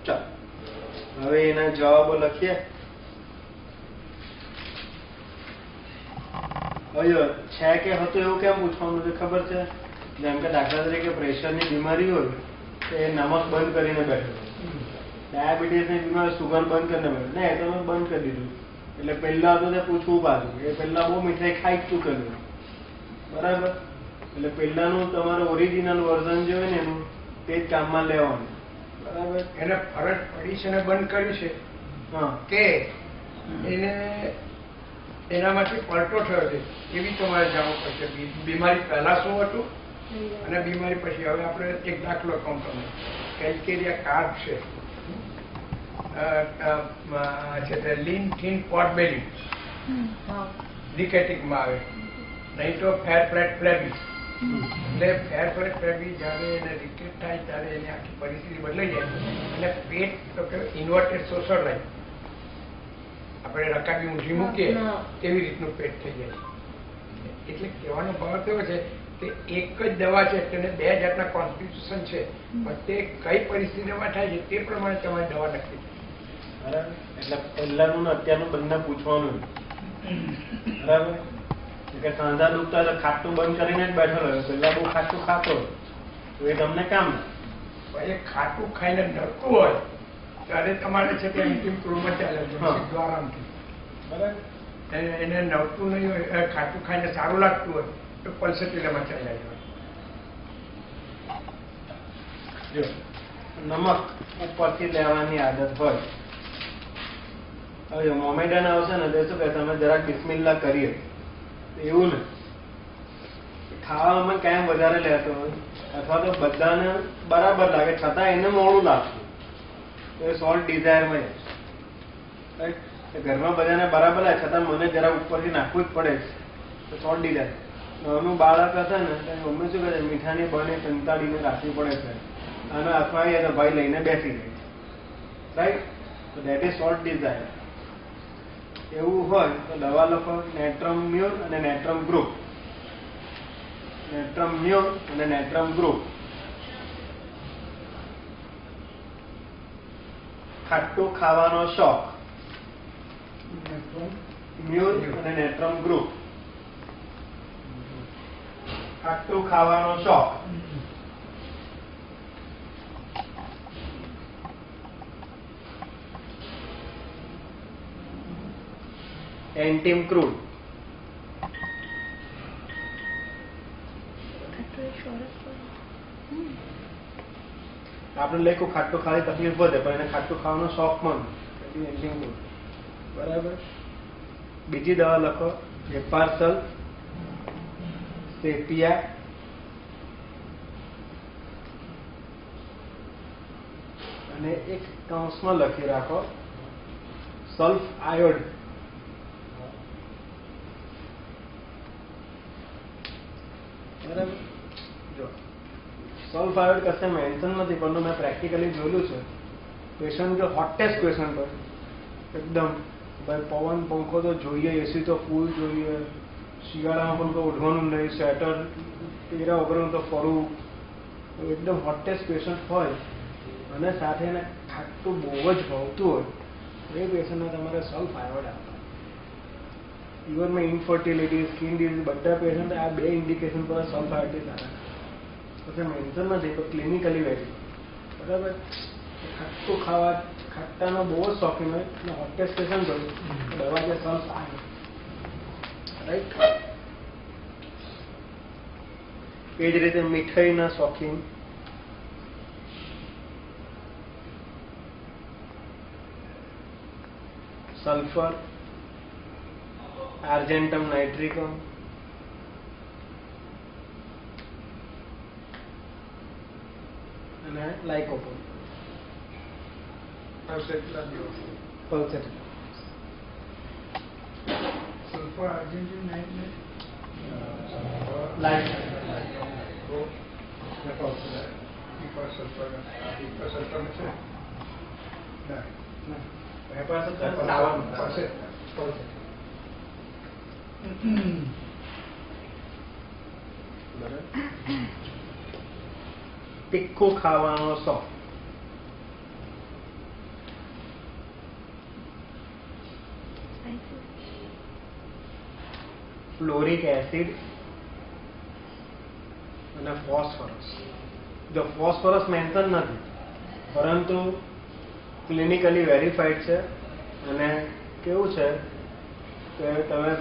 ચાલો હવે એના જવાબો લખીએ. હવે છે કે હતું એવું કેમ પૂછવાનું છે ખબર છે? જેમ કે દાખલા તરીકે પ્રેશરની બીમારી હોય તો એ નમક બંધ કરીને બેઠો, ડાયાબિટીસની બીમારી સુગર બંધ કરીને બેઠો ને, એ તો મેં બંધ કરી દીધું. એટલે પહેલા તો તે પૂછવું પાછું, એ પહેલા બહુ મીઠાઈ ખાઈ જ ચૂકેલું, બરાબર? એટલે પહેલાનું તમારું ઓરિજિનલ વર્ઝન જે હોય ને એનું તે જ કામમાં લેવાનું, બરાબર? એને ફરજ પડી છે ને બંધ કર્યું છે કે એને એનામાંથી પલટો થયો છે એવી તમારે જાણવું પડશે. બીમારી પહેલા શું હતું અને બીમારી પછી. હવે આપણે એક દાખલો કહું તમને. કેલ્કેરિયા કાર્બ છે તે લીન થીન પોટ બેલી રિકેટિકમાં આવે, નહીં તો ફેર ફ્લેટ ફ્લેબી. એટલે ફેર ફ્લેટ ફ્લેબી જ્યારે એને રિકેટ થાય ત્યારે એની આખી પરિસ્થિતિ બદલાઈ જાય અને પેટ તો કે ઇન્વર્ટેડ સોશર લાઈન, આપણે રકાબી ઊંધી મૂકીએ તેવી રીતનું પેટ થઈ જાય. એટલે કહેવાનો ભાવ થયો છે કે એક જ દવા છે, તેને બે જાતના કોન્સ્ટિટ્યુશન છે, પણ તે કઈ પરિસ્થિતિમાં થાય છે તે પ્રમાણે તમારી દવા નક્કી થાય. બરાબર? એટલે પહેલાનું ને અત્યારનું બંને પૂછવાનું, બરાબર? કે સાંધા દુખતા તો ખાટું બંધ કરીને જ બેઠો રહ્યો, પહેલા બહુ ખાટું ખાતો તો એ તમને કામ એ ખાટું ખાઈને નડતું હોય ત્યારે તમારે છે તે અંતિમ ક્રૂરમાં ચાલે આરામથી, બરાબર? એને નડતું નહીં હોય, ખાટું ખાઈને સારું લાગતું હોય તો પલ્સેટિલામાં ચાલ્યા જાય. જો નમક ઉપરથી લેવાની આદત હોય, હવે મોમેડન આવશે ને તો શું કે તમે જરાક બિસ્મિલ્લાહ કરીએ, એવું ને ખાવામાં કાયમ વધારે લેતો હોય અથવા તો બધાને બરાબર લાગે છતાં એને મોડું લાગતું તો એ સોલ્ટ ડિઝાયરમાં રાઈટ. ઘરમાં બધાને બરાબર લાગે છતાં મને જરા ઉપરથી નાખવું જ પડે તો સોલ્ટ ડિઝાયર. નાનું બાળક હશે ને તો મમ્મી શું કહે મીઠાની બને સંતાડીને રાખવી પડે છે, અને અથવા એ તો ભાઈ લઈને બેસી જાય, રાઈટ? તો દેટ ઇઝ સોલ્ટ ડિઝાયર. એવું હોય તો દવા લખો નેટ્રમ મ્યોર અને નેટ્રમ ગ્રુપ, નેટ્રમ મ્યોર અને નેટ્રમ ગ્રુપ. ખાટું ખાવાનો શોખ, મ્યોર અને નેટ્રમ ગ્રુપ. ખાટું ખાવાનો શોખ, એન્ટીમ ક્રૂડ. આપણે લેખું ખાટું ખાવાની તકલીફ વધે પણ એને ખાટું ખાવાનો શોખ પણ એન્ટીમ ક્રૂડ, બરાબર? બીજી દવા લખો એપાર્સલ, સેપિયા, અને એક કૌંસમાં લખી રાખો સલ્ફ આયોડ. બરાબર? જો સલ્ફ આયોડ કશે મેન્શન નથી પણ મેં પ્રેક્ટિકલી જોયેલું છે. પેશન્ટ જો હોટેસ્ટ પેશન્ટ હોય એકદમ ભાઈ પવન પંખો તો જોઈએ, એસી તો ફૂલ જોઈએ, શિયાળામાં પણ કોઈ ઓઢવાનું નહીં, સ્વેટર પહેર્યા વગરનું તો ફરવું, એકદમ હોટેસ્ટ પેશન્ટ હોય અને સાથે એને ખાટું બહુ જ ભાવતું હોય એ પેશન્ટને તમારે સલ્ફ આયોડ આપવા. ઇવન મેં ઇન્ફર્ટિલિટી, સ્કિન ડિઝીઝ બધા પેશન્ટ આ બે ઇન્ડિકેશન પર સલ્ફ આયોડથી સારા પછી મેન્શન નથી તો ક્લિનિકલી વેરી, બરાબર? ખાટું ખાવા ખાટાનો બહુ જ શોખીન હોય અને હોટેસ્ટ પેશન્ટ હોય દવા જે સલ્ફ આયોડ, રાઈટ? એ જ રીતે મીઠાઈના શોખીન, સલ્ફર, આર્જેન્ટમ નાઇટ્રિકમ, અને લાઇકોપોલ. પલ્સેટિલા સલ્ફર આર્જેન્ટિન નાઇટ્રેટ તીખું ખાવાનો શોખ, ફ્લોરિક એસિડ અને ફોસ્ફરસ. જો ફોસ્ફરસ મેન્શન નથી, પરંતુ ક્લિનિકલી વેરીફાઈડ છે અને કેવું છે કે તમે